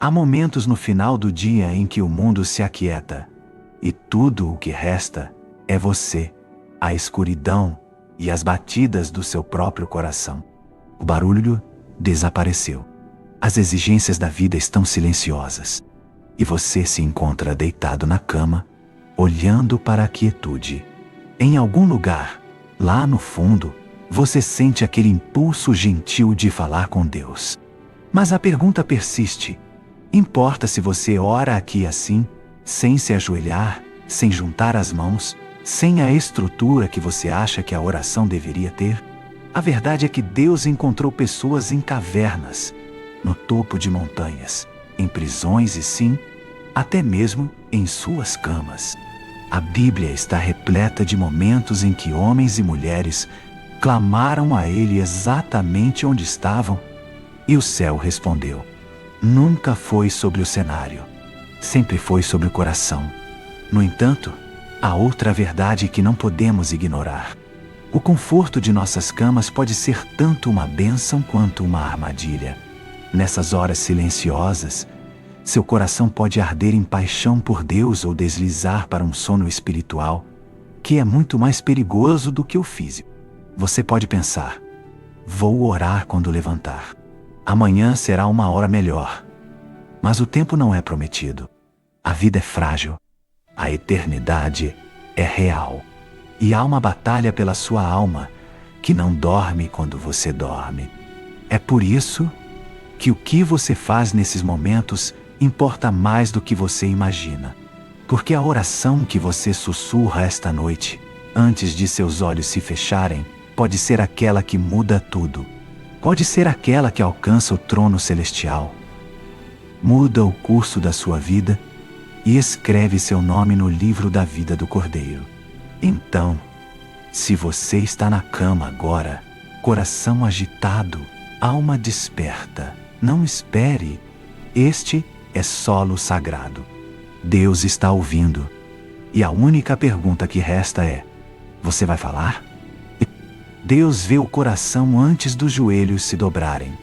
Há momentos no final do dia em que o mundo se aquieta, e tudo o que resta é você, a escuridão e as batidas do seu próprio coração. O barulho desapareceu. As exigências da vida estão silenciosas. E você se encontra deitado na cama, olhando para a quietude. Em algum lugar, lá no fundo, você sente aquele impulso gentil de falar com Deus. Mas a pergunta persiste: importa se você ora aqui assim, sem se ajoelhar, sem juntar as mãos, sem a estrutura que você acha que a oração deveria ter? A verdade é que Deus encontrou pessoas em cavernas, no topo de montanhas, em prisões e sim, até mesmo em suas camas. A Bíblia está repleta de momentos em que homens e mulheres clamaram a Ele exatamente onde estavam, e o céu respondeu. Nunca foi sobre o cenário, sempre foi sobre o coração. No entanto, há outra verdade que não podemos ignorar. O conforto de nossas camas pode ser tanto uma bênção quanto uma armadilha. Nessas horas silenciosas, seu coração pode arder em paixão por Deus ou deslizar para um sono espiritual, que é muito mais perigoso do que o físico. Você pode pensar: vou orar quando levantar. Amanhã será uma hora melhor. Mas o tempo não é prometido. A vida é frágil. A eternidade é real. E há uma batalha pela sua alma que não dorme quando você dorme. É por isso que o que você faz nesses momentos importa mais do que você imagina. Porque a oração que você sussurra esta noite, antes de seus olhos se fecharem, pode ser aquela que muda tudo. Pode ser aquela que alcança o trono celestial, muda o curso da sua vida e escreve seu nome no livro da vida do Cordeiro. Então, se você está na cama agora, coração agitado, alma desperta, não espere. Este é solo sagrado. Deus está ouvindo. E a única pergunta que resta é: você vai falar? Deus vê o coração antes dos joelhos se dobrarem,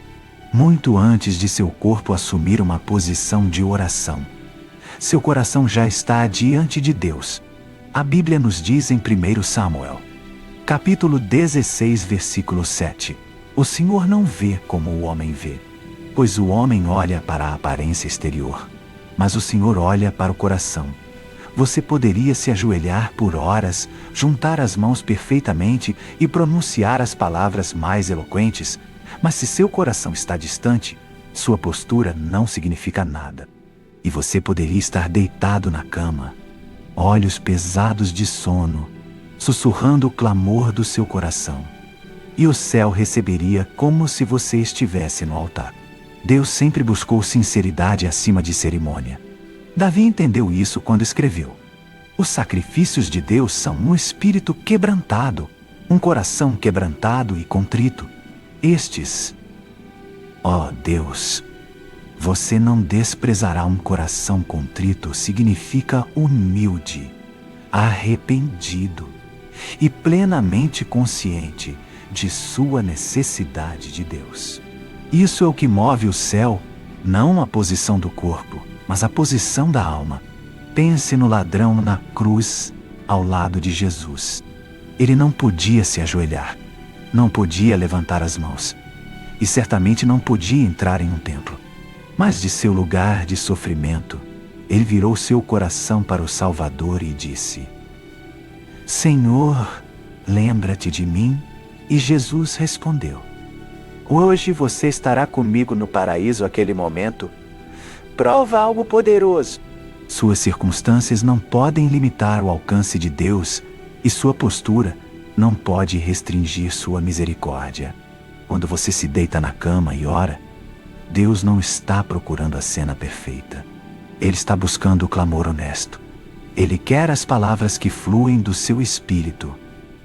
muito antes de seu corpo assumir uma posição de oração. Seu coração já está diante de Deus. A Bíblia nos diz em 1 Samuel, capítulo 16, versículo 7: o Senhor não vê como o homem vê, pois o homem olha para a aparência exterior, mas o Senhor olha para o coração. Você poderia se ajoelhar por horas, juntar as mãos perfeitamente e pronunciar as palavras mais eloquentes, mas se seu coração está distante, sua postura não significa nada. E você poderia estar deitado na cama, olhos pesados de sono, sussurrando o clamor do seu coração. E o céu receberia como se você estivesse no altar. Deus sempre buscou sinceridade acima de cerimônia. Davi entendeu isso quando escreveu: os sacrifícios de Deus são um espírito quebrantado, um coração quebrantado e contrito. Estes, ó Deus, você não desprezará. Um coração contrito significa humilde, arrependido e plenamente consciente de sua necessidade de Deus. Isso é o que move o céu, não a posição do corpo, mas a posição da alma. Pense no ladrão na cruz, ao lado de Jesus. Ele não podia se ajoelhar, não podia levantar as mãos, e certamente não podia entrar em um templo. Mas de seu lugar de sofrimento, ele virou seu coração para o Salvador e disse: Senhor, lembra-te de mim? E Jesus respondeu: hoje você estará comigo no paraíso. Aquele momento prova algo poderoso. Suas circunstâncias não podem limitar o alcance de Deus e sua postura não pode restringir sua misericórdia. Quando você se deita na cama e ora, Deus não está procurando a cena perfeita. Ele está buscando o clamor honesto. Ele quer as palavras que fluem do seu espírito,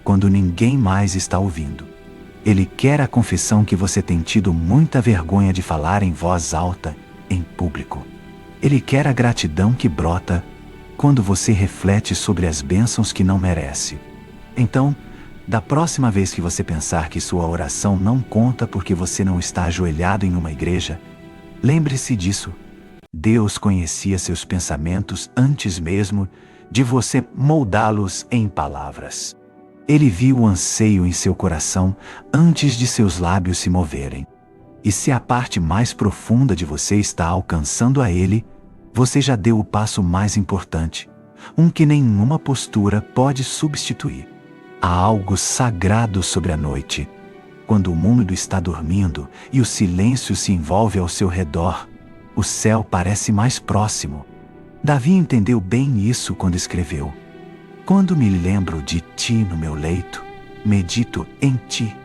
quando ninguém mais está ouvindo. Ele quer a confissão que você tem tido muita vergonha de falar em voz alta, em público. Ele quer a gratidão que brota quando você reflete sobre as bênçãos que não merece. Então, da próxima vez que você pensar que sua oração não conta porque você não está ajoelhado em uma igreja, lembre-se disso. Deus conhecia seus pensamentos antes mesmo de você moldá-los em palavras. Ele viu o anseio em seu coração antes de seus lábios se moverem. E se a parte mais profunda de você está alcançando a Ele, você já deu o passo mais importante, um que nenhuma postura pode substituir. Há algo sagrado sobre a noite. Quando o mundo está dormindo e o silêncio se envolve ao seu redor, o céu parece mais próximo. Davi entendeu bem isso quando escreveu: quando me lembro de ti no meu leito, medito em ti.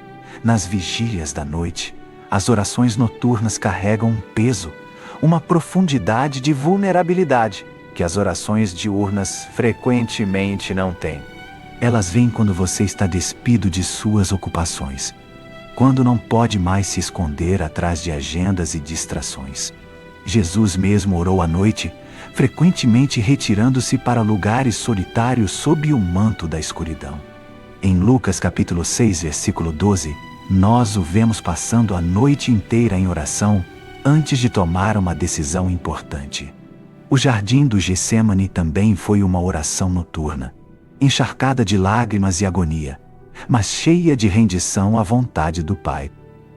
Nas vigílias da noite, as orações noturnas carregam um peso, uma profundidade de vulnerabilidade que as orações diurnas frequentemente não têm. Elas vêm quando você está despido de suas ocupações, quando não pode mais se esconder atrás de agendas e distrações. Jesus mesmo orou à noite, frequentemente retirando-se para lugares solitários sob o manto da escuridão. Em Lucas capítulo 6, versículo 12, nós o vemos passando a noite inteira em oração antes de tomar uma decisão importante. O jardim do Getsêmani também foi uma oração noturna, encharcada de lágrimas e agonia, mas cheia de rendição à vontade do Pai.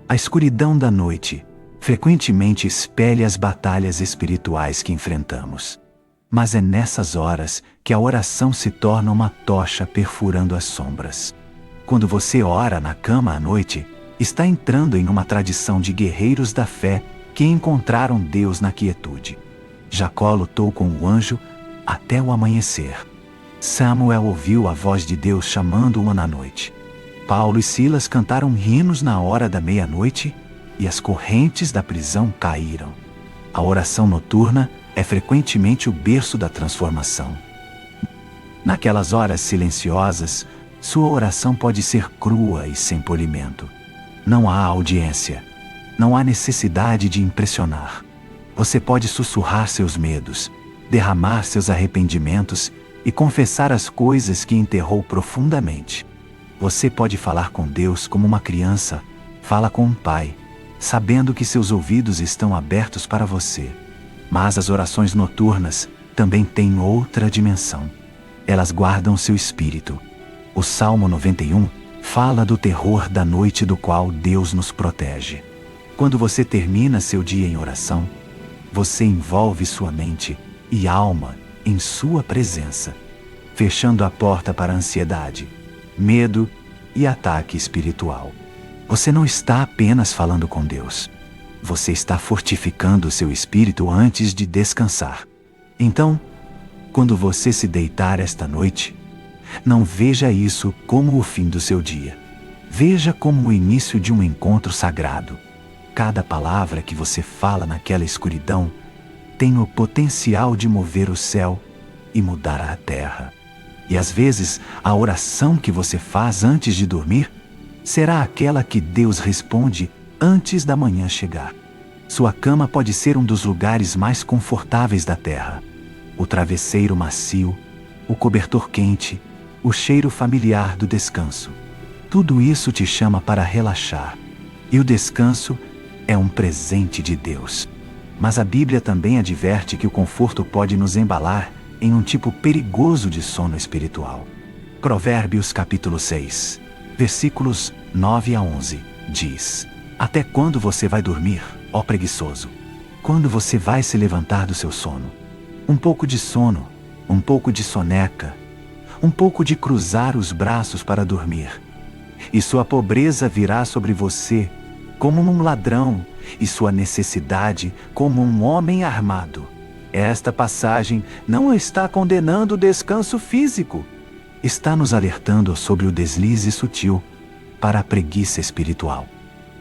A escuridão da noite frequentemente espelha as batalhas espirituais que enfrentamos. Mas é nessas horas que a oração se torna uma tocha perfurando as sombras. Quando você ora na cama à noite, está entrando em uma tradição de guerreiros da fé que encontraram Deus na quietude. Jacó lutou com o anjo até o amanhecer. Samuel ouviu a voz de Deus chamando-o na noite. Paulo e Silas cantaram hinos na hora da meia-noite e as correntes da prisão caíram. A oração noturna é frequentemente o berço da transformação. Naquelas horas silenciosas, sua oração pode ser crua e sem polimento. Não há audiência. Não há necessidade de impressionar. Você pode sussurrar seus medos, derramar seus arrependimentos e confessar as coisas que enterrou profundamente. Você pode falar com Deus como uma criança fala com um pai, sabendo que seus ouvidos estão abertos para você. Mas as orações noturnas também têm outra dimensão. Elas guardam seu espírito. O Salmo 91 fala do terror da noite do qual Deus nos protege. Quando você termina seu dia em oração, você envolve sua mente e alma em sua presença, fechando a porta para a ansiedade, medo e ataque espiritual. Você não está apenas falando com Deus. Você está fortificando seu espírito antes de descansar. Então, quando você se deitar esta noite, não veja isso como o fim do seu dia. Veja como o início de um encontro sagrado. Cada palavra que você fala naquela escuridão tem o potencial de mover o céu e mudar a terra. E às vezes, a oração que você faz antes de dormir será aquela que Deus responde antes da manhã chegar. Sua cama pode ser um dos lugares mais confortáveis da terra. O travesseiro macio, o cobertor quente, o cheiro familiar do descanso. Tudo isso te chama para relaxar. E o descanso é um presente de Deus. Mas a Bíblia também adverte que o conforto pode nos embalar em um tipo perigoso de sono espiritual. Provérbios capítulo 6, versículos 9 a 11, diz: até quando você vai dormir, ó preguiçoso? Quando você vai se levantar do seu sono? Um pouco de sono, um pouco de soneca, um pouco de cruzar os braços para dormir. E sua pobreza virá sobre você como um ladrão, e sua necessidade como um homem armado. Esta passagem não está condenando o descanso físico. Está nos alertando sobre o deslize sutil para a preguiça espiritual.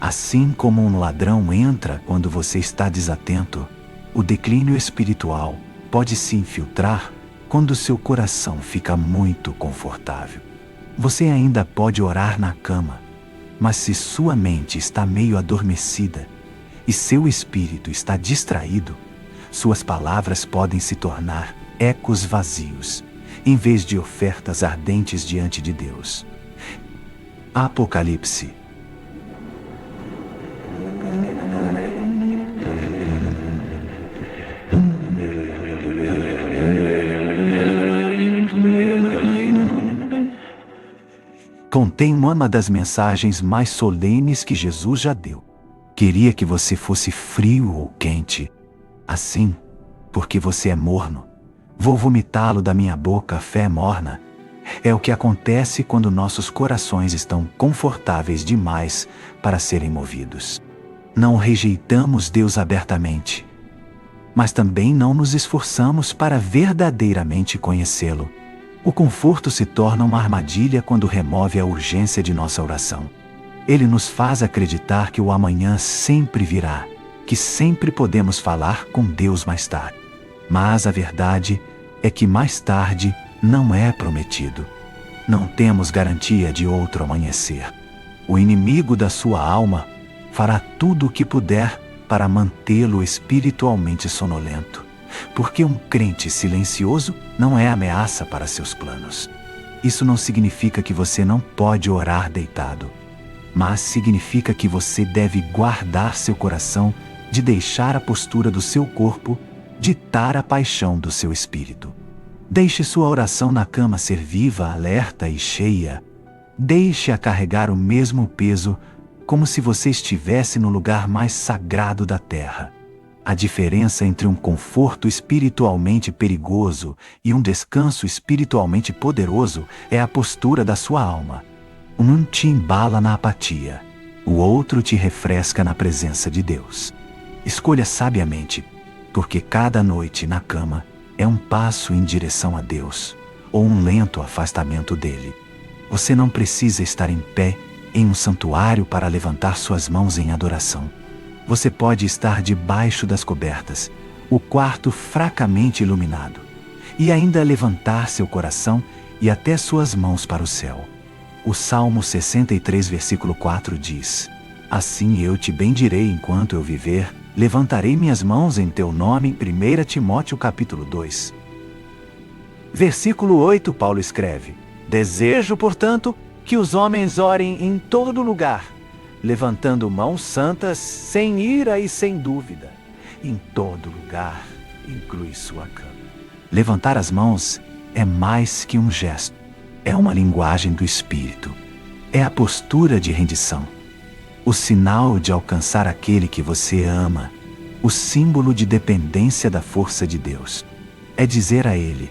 Assim como um ladrão entra quando você está desatento, o declínio espiritual pode se infiltrar quando seu coração fica muito confortável. Você ainda pode orar na cama, mas se sua mente está meio adormecida e seu espírito está distraído, suas palavras podem se tornar ecos vazios, em vez de ofertas ardentes diante de Deus. Apocalipse. tem uma das mensagens mais solenes que Jesus já deu. Queria que você fosse frio ou quente. Assim, porque você é morno, vou vomitá-lo da minha boca, fé morna. É o que acontece quando nossos corações estão confortáveis demais para serem movidos. Não rejeitamos Deus abertamente, mas também não nos esforçamos para verdadeiramente conhecê-lo. O conforto se torna uma armadilha quando remove a urgência de nossa oração. Ele nos faz acreditar que o amanhã sempre virá, que sempre podemos falar com Deus mais tarde. Mas a verdade é que mais tarde não é prometido. Não temos garantia de outro amanhecer. O inimigo da sua alma fará tudo o que puder para mantê-lo espiritualmente sonolento, porque um crente silencioso não é ameaça para seus planos. Isso não significa que você não pode orar deitado, mas significa que você deve guardar seu coração de deixar a postura do seu corpo ditar a paixão do seu espírito. Deixe sua oração na cama ser viva, alerta e cheia. Deixe-a carregar o mesmo peso como se você estivesse no lugar mais sagrado da terra. A diferença entre um conforto espiritualmente perigoso e um descanso espiritualmente poderoso é a postura da sua alma. Um te embala na apatia, o outro te refresca na presença de Deus. Escolha sabiamente, porque cada noite na cama é um passo em direção a Deus, ou um lento afastamento dele. Você não precisa estar em pé em um santuário para levantar suas mãos em adoração. Você pode estar debaixo das cobertas, o quarto fracamente iluminado, e ainda levantar seu coração e até suas mãos para o céu. O Salmo 63, versículo 4 diz: Assim eu te bendirei enquanto eu viver, levantarei minhas mãos em teu nome. 1 Timóteo capítulo 2. Versículo 8, Paulo escreve: Desejo, portanto, que os homens orem em todo lugar, levantando mãos santas, sem ira e sem dúvida. Em todo lugar inclui sua cama. Levantar as mãos é mais que um gesto. É uma linguagem do Espírito. É a postura de rendição. O sinal de alcançar aquele que você ama. O símbolo de dependência da força de Deus. É dizer a Ele: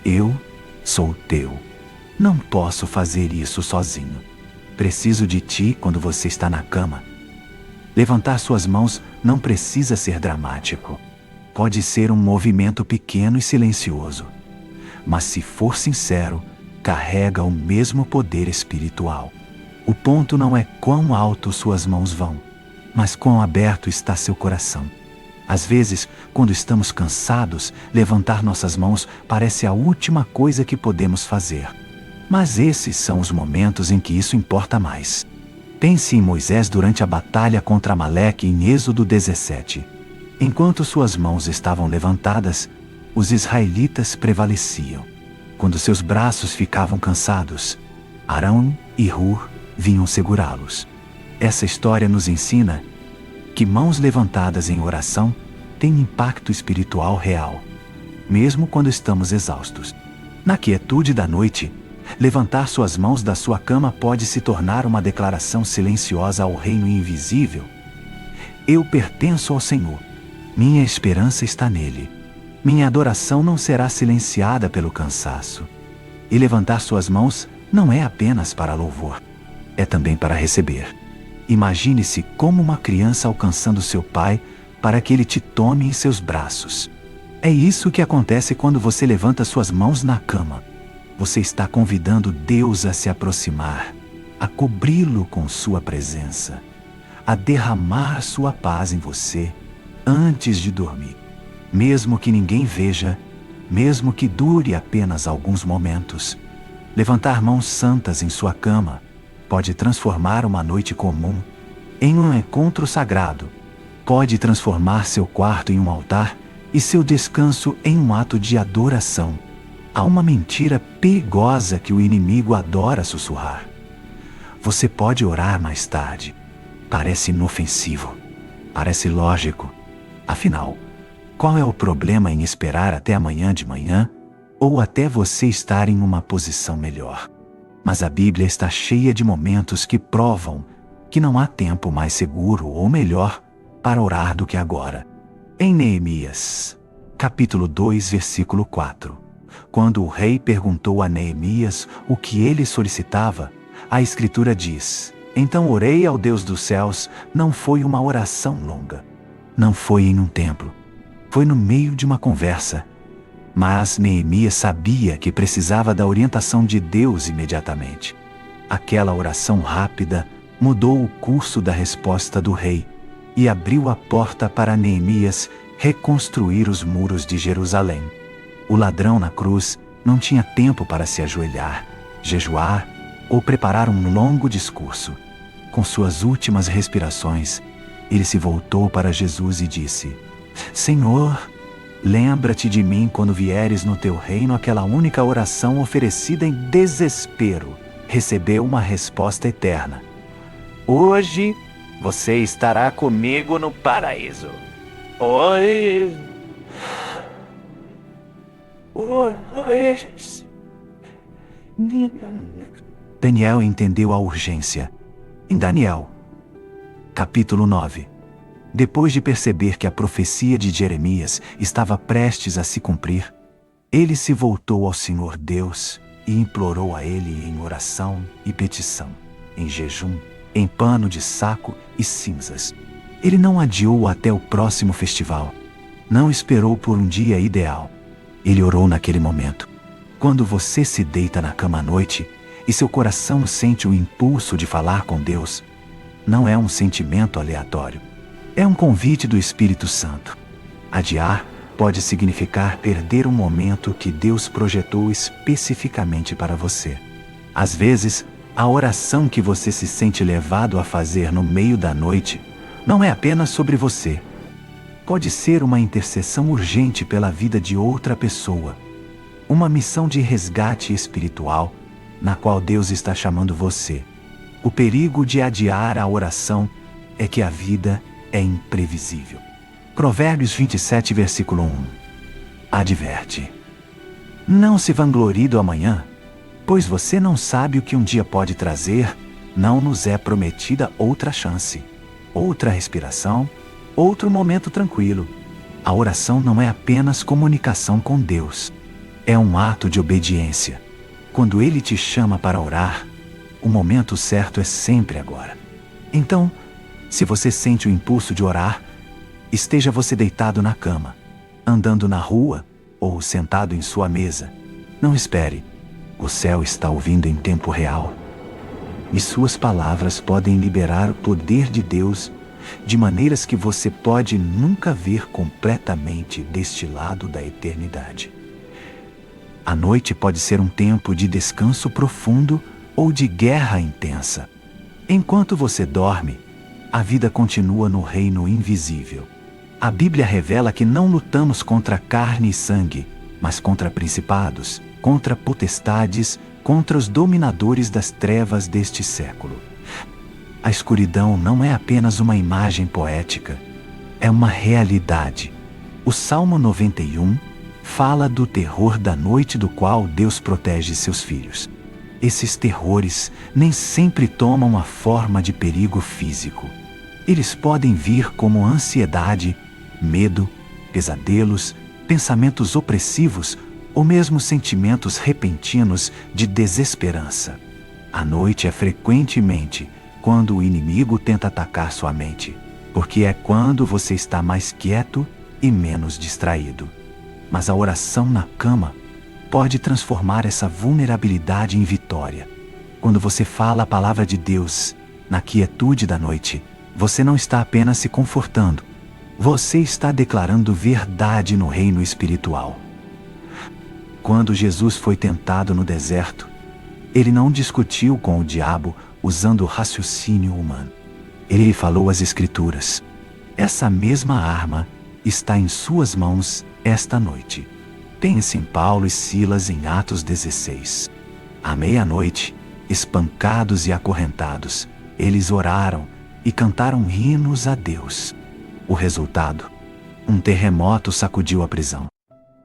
Eu sou teu. Não posso fazer isso sozinho. Preciso de ti quando você está na cama. Levantar suas mãos não precisa ser dramático. Pode ser um movimento pequeno e silencioso. Mas se for sincero, carrega o mesmo poder espiritual. O ponto não é quão alto suas mãos vão, mas quão aberto está seu coração. Às vezes, quando estamos cansados, levantar nossas mãos parece a última coisa que podemos fazer. Mas esses são os momentos em que isso importa mais. Pense em Moisés durante a batalha contra Amaleque em Êxodo 17. Enquanto suas mãos estavam levantadas, os israelitas prevaleciam. Quando seus braços ficavam cansados, Arão e Hur vinham segurá-los. Essa história nos ensina que mãos levantadas em oração têm impacto espiritual real, mesmo quando estamos exaustos. Na quietude da noite, levantar suas mãos da sua cama pode se tornar uma declaração silenciosa ao reino invisível. Eu pertenço ao Senhor. Minha esperança está nele. Minha adoração não será silenciada pelo cansaço. E levantar suas mãos não é apenas para louvor, é também para receber. Imagine-se como uma criança alcançando seu pai para que ele te tome em seus braços. É isso que acontece quando você levanta suas mãos na cama. Você está convidando Deus a se aproximar, a cobri-lo com sua presença, a derramar sua paz em você antes de dormir. Mesmo que ninguém veja, mesmo que dure apenas alguns momentos, levantar mãos santas em sua cama pode transformar uma noite comum em um encontro sagrado. Pode transformar seu quarto em um altar e seu descanso em um ato de adoração. Há uma mentira perigosa que o inimigo adora sussurrar. Você pode orar mais tarde. Parece inofensivo. Parece lógico. Afinal, qual é o problema em esperar até amanhã de manhã ou até você estar em uma posição melhor? Mas a Bíblia está cheia de momentos que provam que não há tempo mais seguro ou melhor para orar do que agora. Em Neemias, capítulo 2, versículo 4, quando o rei perguntou a Neemias o que ele solicitava, a Escritura diz: então orei ao Deus dos céus. Não foi uma oração longa. Não foi em um templo. Foi no meio de uma conversa. Mas Neemias sabia que precisava da orientação de Deus imediatamente. Aquela oração rápida mudou o curso da resposta do rei e abriu a porta para Neemias reconstruir os muros de Jerusalém. O ladrão na cruz não tinha tempo para se ajoelhar, jejuar ou preparar um longo discurso. Com suas últimas respirações, ele se voltou para Jesus e disse: Senhor, lembra-te de mim quando vieres no teu reino. Aquela única oração oferecida em desespero recebeu uma resposta eterna: hoje você estará comigo no paraíso. Hoje. Daniel entendeu a urgência. Em Daniel, capítulo 9, depois de perceber que a profecia de Jeremias estava prestes a se cumprir, ele se voltou ao Senhor Deus e implorou a ele em oração e petição, em jejum, em pano de saco e cinzas. Ele não adiou até o próximo festival. Não esperou por um dia ideal. Ele orou naquele momento. Quando você se deita na cama à noite e seu coração sente o impulso de falar com Deus, não é um sentimento aleatório. É um convite do Espírito Santo. Adiar pode significar perder um momento que Deus projetou especificamente para você. Às vezes, a oração que você se sente levado a fazer no meio da noite não é apenas sobre você. Pode ser uma intercessão urgente pela vida de outra pessoa. Uma missão de resgate espiritual na qual Deus está chamando você. O perigo de adiar a oração é que a vida é imprevisível. Provérbios 27, versículo 1. Adverte: não se vanglorie do amanhã, pois você não sabe o que um dia pode trazer. Não nos é prometida outra chance, outra respiração, outro momento tranquilo. A oração não é apenas comunicação com Deus. É um ato de obediência. Quando Ele te chama para orar, o momento certo é sempre agora. Então, se você sente o impulso de orar, esteja você deitado na cama, andando na rua ou sentado em sua mesa. Não espere. O céu está ouvindo em tempo real. E suas palavras podem liberar o poder de Deus de maneiras que você pode nunca ver completamente deste lado da eternidade. A noite pode ser um tempo de descanso profundo ou de guerra intensa. Enquanto você dorme, a vida continua no reino invisível. A Bíblia revela que não lutamos contra carne e sangue, mas contra principados, contra potestades, contra os dominadores das trevas deste século. A escuridão não é apenas uma imagem poética, é uma realidade. O Salmo 91 fala do terror da noite do qual Deus protege seus filhos. Esses terrores nem sempre tomam a forma de perigo físico. Eles podem vir como ansiedade, medo, pesadelos, pensamentos opressivos ou mesmo sentimentos repentinos de desesperança. A noite é frequentemente quando o inimigo tenta atacar sua mente, porque é quando você está mais quieto e menos distraído. Mas a oração na cama pode transformar essa vulnerabilidade em vitória. Quando você fala a palavra de Deus na quietude da noite, você não está apenas se confortando, você está declarando verdade no reino espiritual. Quando Jesus foi tentado no deserto, ele não discutiu com o diabo usando o raciocínio humano. Ele lhe falou as Escrituras. Essa mesma arma está em suas mãos esta noite. Pense em Paulo e Silas em Atos 16. À meia-noite, espancados e acorrentados, eles oraram e cantaram hinos a Deus. O resultado? Um terremoto sacudiu a prisão.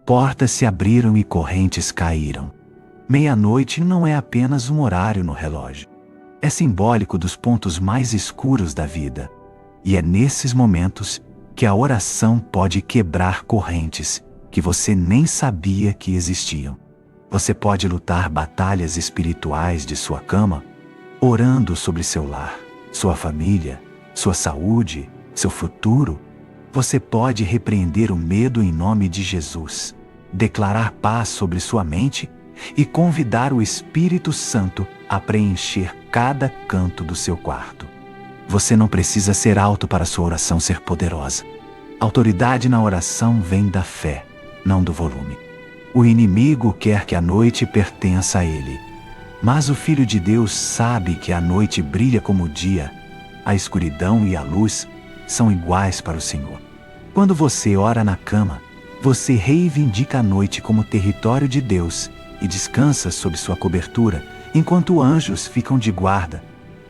Portas se abriram e correntes caíram. Meia-noite não é apenas um horário no relógio. É simbólico dos pontos mais escuros da vida. E é nesses momentos que a oração pode quebrar correntes que você nem sabia que existiam. Você pode lutar batalhas espirituais de sua cama, orando sobre seu lar, sua família, sua saúde, seu futuro. Você pode repreender o medo em nome de Jesus, declarar paz sobre sua mente e convidar o Espírito Santo a preencher cada canto do seu quarto. Você não precisa ser alto para sua oração ser poderosa. A autoridade na oração vem da fé, não do volume. O inimigo quer que a noite pertença a ele. Mas o Filho de Deus sabe que a noite brilha como o dia. A escuridão e a luz são iguais para o Senhor. Quando você ora na cama, você reivindica a noite como território de Deus e descansa sob sua cobertura, enquanto anjos ficam de guarda.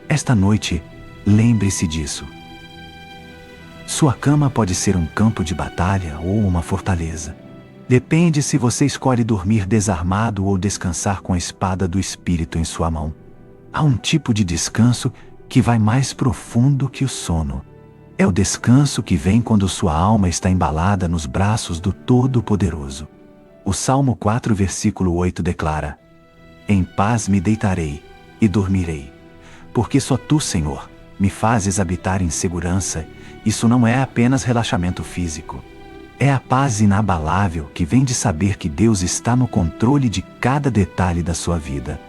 Esta noite, lembre-se disso. Sua cama pode ser um campo de batalha ou uma fortaleza. Depende se você escolhe dormir desarmado ou descansar com a espada do Espírito em sua mão. Há um tipo de descanso que vai mais profundo que o sono. É o descanso que vem quando sua alma está embalada nos braços do Todo-Poderoso. O Salmo 4, versículo 8 declara: Em paz me deitarei e dormirei, porque só tu, Senhor, me fazes habitar em segurança. Isso não é apenas relaxamento físico. É a paz inabalável que vem de saber que Deus está no controle de cada detalhe da sua vida.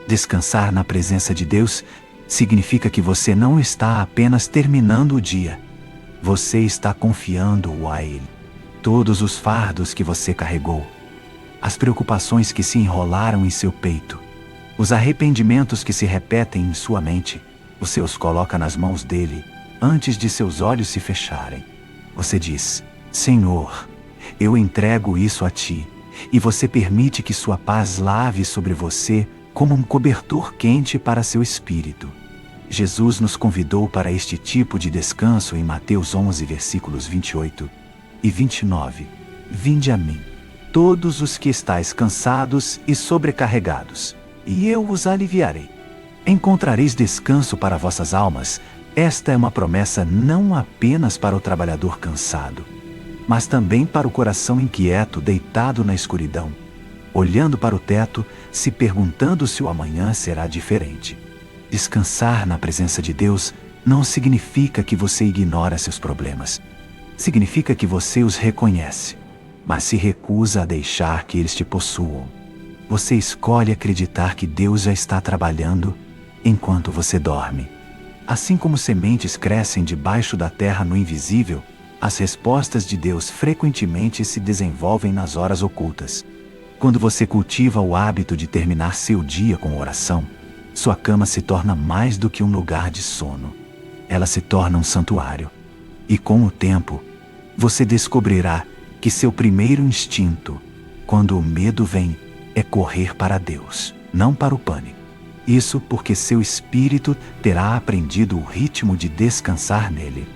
Descansar na presença de Deus significa que você não está apenas terminando o dia. Você está confiando-o a Ele. Todos os fardos que você carregou, as preocupações que se enrolaram em seu peito, os arrependimentos que se repetem em sua mente, você os coloca nas mãos dele antes de seus olhos se fecharem. Você diz: Senhor, eu entrego isso a ti, e você permite que sua paz lave sobre você como um cobertor quente para seu espírito. Jesus nos convidou para este tipo de descanso em Mateus 11, versículos 28 e 29. Vinde a mim, todos os que estáis cansados e sobrecarregados, e eu os aliviarei. Encontrareis descanso para vossas almas. Esta é uma promessa não apenas para o trabalhador cansado, mas também para o coração inquieto deitado na escuridão, olhando para o teto, se perguntando se o amanhã será diferente. Descansar na presença de Deus não significa que você ignora seus problemas. Significa que você os reconhece, mas se recusa a deixar que eles te possuam. Você escolhe acreditar que Deus já está trabalhando enquanto você dorme. Assim como sementes crescem debaixo da terra no invisível, as respostas de Deus frequentemente se desenvolvem nas horas ocultas. Quando você cultiva o hábito de terminar seu dia com oração, sua cama se torna mais do que um lugar de sono. Ela se torna um santuário. E com o tempo, você descobrirá que seu primeiro instinto, quando o medo vem, é correr para Deus, não para o pânico. Isso porque seu espírito terá aprendido o ritmo de descansar nele.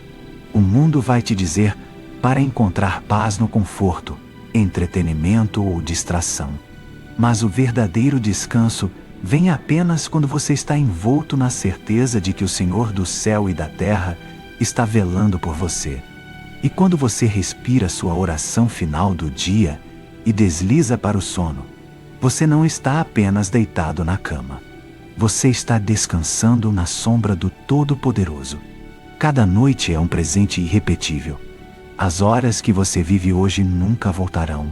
O mundo vai te dizer para encontrar paz no conforto, entretenimento ou distração. Mas o verdadeiro descanso vem apenas quando você está envolto na certeza de que o Senhor do céu e da terra está velando por você. E quando você respira sua oração final do dia e desliza para o sono, você não está apenas deitado na cama. Você está descansando na sombra do Todo-Poderoso. Cada noite é um presente irrepetível. As horas que você vive hoje nunca voltarão.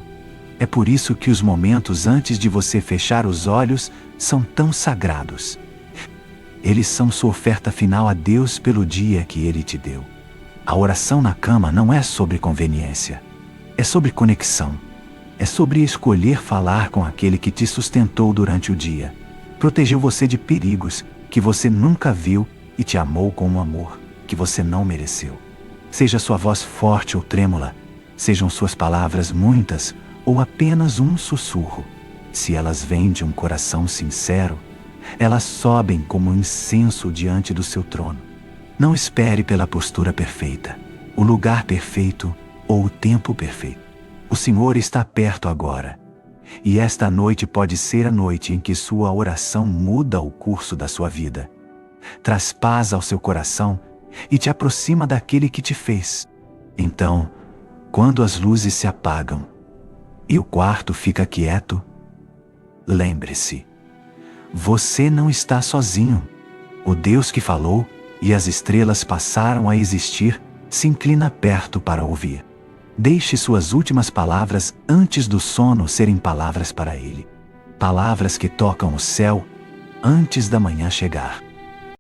É por isso que os momentos antes de você fechar os olhos são tão sagrados. Eles são sua oferta final a Deus pelo dia que Ele te deu. A oração na cama não é sobre conveniência. É sobre conexão. É sobre escolher falar com aquele que te sustentou durante o dia. Protegeu você de perigos que você nunca viu e te amou com um amor que você não mereceu. Seja sua voz forte ou trêmula, sejam suas palavras muitas ou apenas um sussurro, se elas vêm de um coração sincero, elas sobem como incenso diante do seu trono. Não espere pela postura perfeita, o lugar perfeito ou o tempo perfeito. O Senhor está perto agora. E esta noite pode ser a noite em que sua oração muda o curso da sua vida, traz paz ao seu coração e te aproxima daquele que te fez. Então, quando as luzes se apagam e o quarto fica quieto, lembre-se, você não está sozinho. O Deus que falou e as estrelas passaram a existir se inclina perto para ouvir. Deixe suas últimas palavras antes do sono serem palavras para Ele. Palavras que tocam o céu antes da manhã chegar.